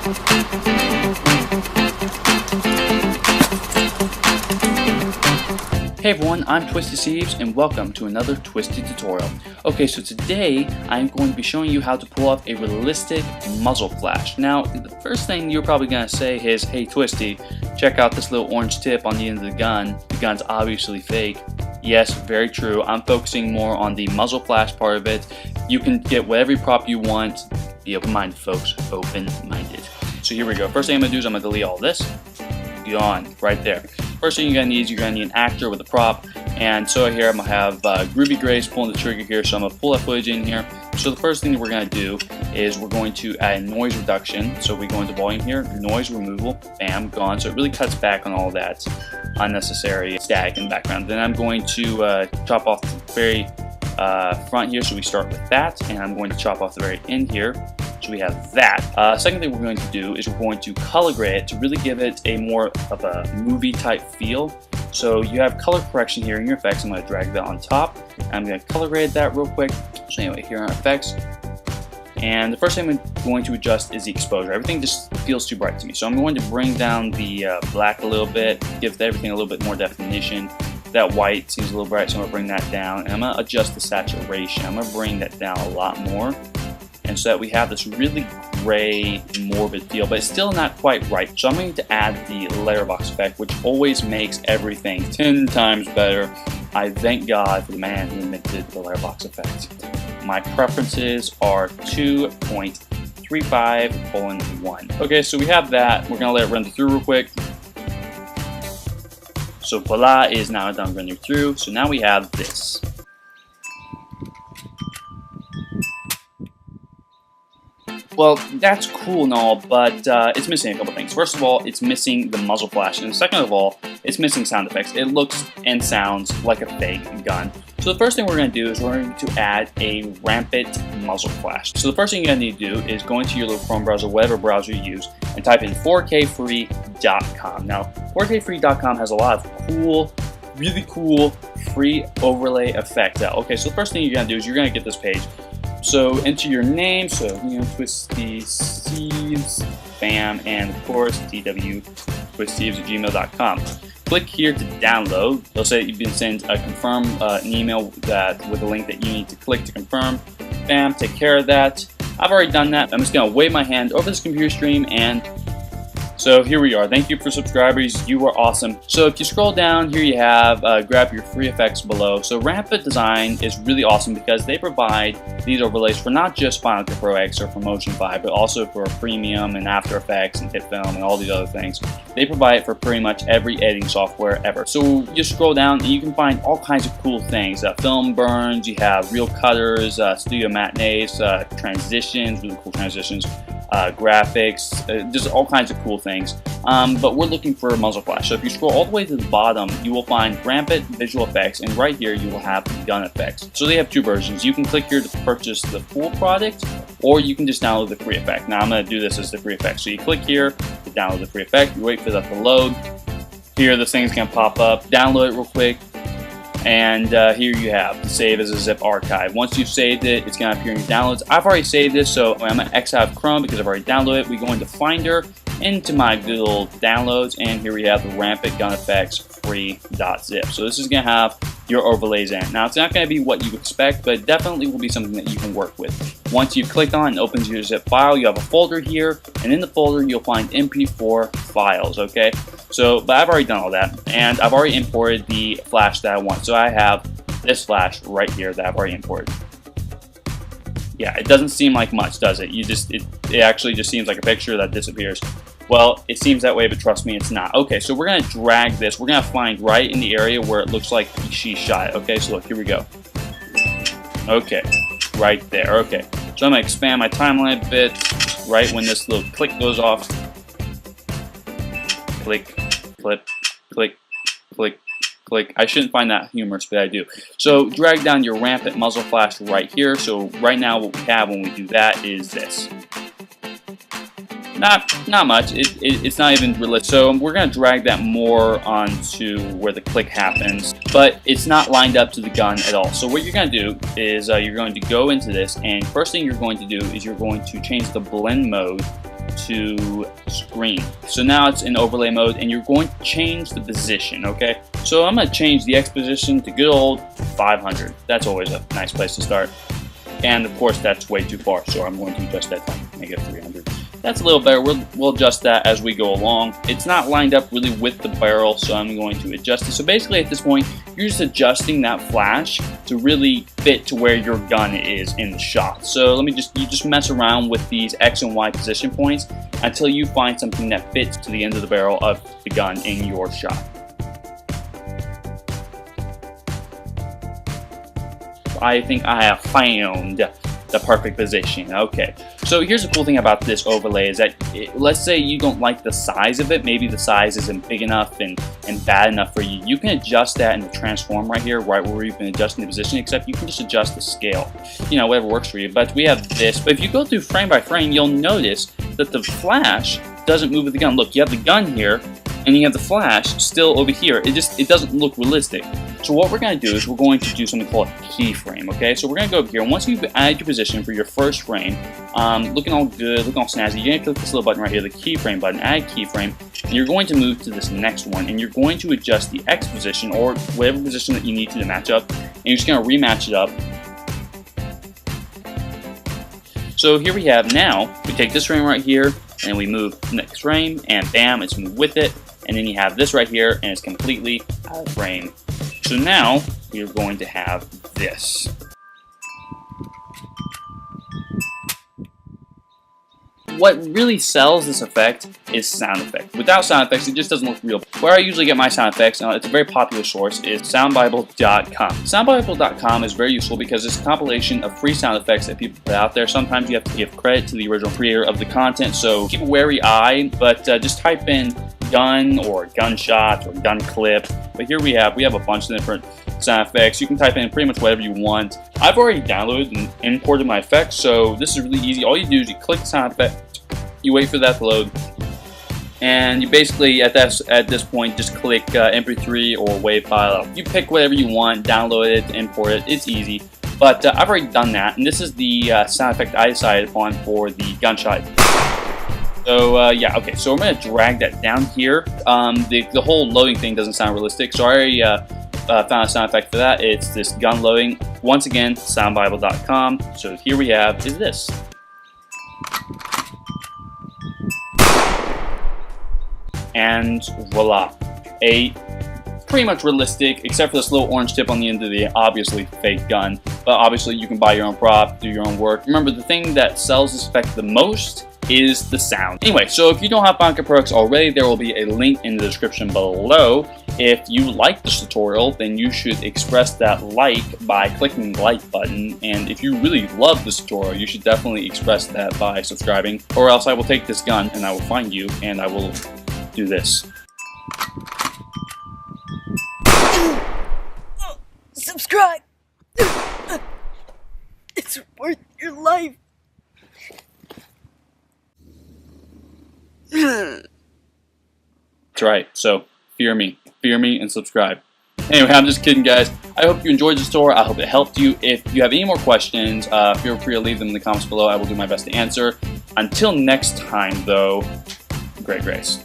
Hey everyone, I'm Twisty Sieves and welcome to another Twisty tutorial. Okay, so today I'm going to be showing you how to pull off a realistic muzzle flash. Now, the first thing you're probably going to say is, hey Twisty, check out this little orange tip on the end of the gun. The gun's obviously fake. Yes, very true. I'm focusing more on the muzzle flash part of it. You can get whatever prop you want. Be open-minded, folks. Open-minded. So here we go. First thing I'm going to do is I'm going to delete all this. Gone. Right there. First thing you're going to need is you're going to need an actor with a prop. And so here I'm going to have Groovy Grace pulling the trigger here. So I'm going to pull that footage in here. So the first thing that we're going to do is we're going to add noise reduction. So we go into volume here, noise removal, bam, gone. So it really cuts back on all that unnecessary static in the background. Then I'm going to chop off the very front here. So we start with that. And I'm going to chop off the very end here. So we have that. Second thing we're going to do is we're going to color grade it to really give it a more of a movie type feel. So you have color correction here in your effects. I'm going to drag that on top. I'm going to color grade that real quick. So anyway, here on effects. And the first thing I'm going to adjust is the exposure. Everything just feels too bright to me. So I'm going to bring down the black a little bit, give everything a little bit more definition. That white seems a little bright, so I'm going to bring that down. And I'm going to adjust the saturation. I'm going to bring that down a lot more. And so that we have this really gray, morbid feel, but it's still not quite right. So I'm going to add the letterbox effect, which always makes everything 10 times better. I thank God for the man who invented the letterbox effect. My preferences are 2.35:1. Okay, so we have that. We're going to let it run through real quick. So voila is now done running through. So now we have this. Well, that's cool and all, but it's missing a couple things. First of all, it's missing the muzzle flash, and second of all, it's missing sound effects. It looks and sounds like a fake gun. So the first thing we're going to do is we're going to add a rampant muzzle flash. So the first thing you're going to need to do is go into your little Chrome browser, whatever browser you use, and type in 4kfree.com. Now, 4kfree.com has a lot of cool, really cool free overlay effects out. Okay, so the first thing you're going to do is you're going to get this page. So enter your name, so Twisty Sieves, bam, and of course twistysieves@gmail.com. Click here to download. They'll say you've been sent a confirm an email with a link that you need to click to confirm. Bam, take care of that. I've already done that. I'm just gonna wave my hand over this computer stream and so here we are. Thank you for subscribers. You are awesome. So if you scroll down, here you have grab your free effects below. So Rampant Design is really awesome because they provide these overlays for not just Final Cut Pro X or for Motion 5, but also for Premium and After Effects and HitFilm and all these other things. They provide it for pretty much every editing software ever. So you scroll down and you can find all kinds of cool things. Film burns, you have real cutters, studio matinees, transitions, really cool transitions. Graphics, just all kinds of cool things. But we're looking for a muzzle flash. So if you scroll all the way to the bottom, you will find Rampant Visual Effects, and right here you will have gun effects. So they have two versions. You can click here to purchase the full product, or you can just download the free effect. Now I'm going to do this as the free effect. So you click here to download the free effect, you wait for that to load. Here this thing's going to pop up, download it real quick. And here you have the save as a zip archive. Once you've saved it, it's going to appear in your downloads. I've already saved this, so I'm going to X out of Chrome because I've already downloaded it. We go into Finder, into my good old downloads, and here we have the Rampant Gun Effects free.zip. So this is going to have your overlays in. Now it's not going to be what you expect, but it definitely will be something that you can work with. Once you click on it, it opens your zip file. You have a folder here, and in the folder you'll find MP4 files, okay? So, but I've already done all that, and I've already imported the flash that I want. So I have this flash right here that I've already imported. Yeah, it doesn't seem like much, does it? It actually just seems like a picture that disappears. Well, it seems that way, but trust me, it's not. Okay, so we're gonna drag this. We're gonna find right in the area where it looks like she shot it. Okay, so look, here we go. Okay, right there. Okay, so I'm gonna expand my timeline a bit. Right when this little click goes off. Click, click, click, click, click. I shouldn't find that humorous, but I do. So drag down your rampant muzzle flash right here. So right now what we have when we do that is this. Not much. It's not even realistic. So we're going to drag that more onto where the click happens, but it's not lined up to the gun at all. So what you're going to do is you're going to go into this, and first thing you're going to do is you're going to change the blend mode to screen. So now it's in overlay mode, and you're going to change the position, okay? So I'm going to change the X position to good old 500. That's always a nice place to start. And of course, that's way too far, so I'm going to adjust that to make it 300. That's a little better. We'll adjust that as we go along. It's not lined up really with the barrel, so I'm going to adjust it. So basically at this point, you're just adjusting that flash to really fit to where your gun is in the shot. So you just mess around with these X and Y position points until you find something that fits to the end of the barrel of the gun in your shot. I think I have found the perfect position. Okay, so here's the cool thing about this overlay is that let's say you don't like the size of it, maybe the size isn't big enough and bad enough for you. You can adjust that in the transform right here, right where you've been adjusting the position, except you can just adjust the scale, you know, whatever works for you. But we have this, but if you go through frame by frame, you'll notice that the flash doesn't move with the gun. Look, you have the gun here, and you have the flash still over here. It doesn't look realistic. So what we're going to do is we're going to do something called a keyframe, okay? So we're going to go over here, and once you've added your position for your first frame, looking all good, looking all snazzy, you're going to click this little button right here, the keyframe button, add keyframe, and you're going to move to this next one, and you're going to adjust the X position, or whatever position that you need to match up, and you're just going to rematch it up. So here we have now, we take this frame right here, and we move to the next frame, and bam, it's moved with it. And then you have this right here, and it's completely out of frame. So now we're going to have this. What really sells this effect is sound effect. Without sound effects, it just doesn't look real. Where I usually get my sound effects, it's a very popular source, is soundbible.com. Soundbible.com is very useful because it's a compilation of free sound effects that people put out there. Sometimes you have to give credit to the original creator of the content, so keep a wary eye, but just type in gun or gunshot or gun clip. But here we have a bunch of different sound effects. You can type in pretty much whatever you want. I've already downloaded and imported my effects, so this is really easy. All you do is you click the sound effect, you wait for that to load, and you basically at this point just click MP3 or WAV file. You pick whatever you want, download it, import it. It's easy. But I've already done that, and this is the sound effect I decided upon for the gunshot. So yeah, okay, so I'm going to drag that down here. The whole loading thing doesn't sound realistic, so I already found a sound effect for that. It's this gun loading. Once again, soundbible.com. So here we have is this. And voila, a pretty much realistic, except for this little orange tip on the end of the obviously fake gun. But obviously you can buy your own prop, do your own work. Remember, the thing that sells this effect the most is the sound. Anyway, so if you don't have Banca Perks already, there will be a link in the description below. If you like this tutorial, then you should express that like by clicking the like button. And if you really love this tutorial, you should definitely express that by subscribing, or else I will take this gun and I will find you and I will do this. Subscribe! It's worth your life! That's right, so fear me and subscribe. Anyway, I'm just kidding, guys. I hope you enjoyed the tutorial. I hope it helped you. If you have any more questions, feel free to leave them in the comments below. I will do my best to answer. Until next time, though, great grace.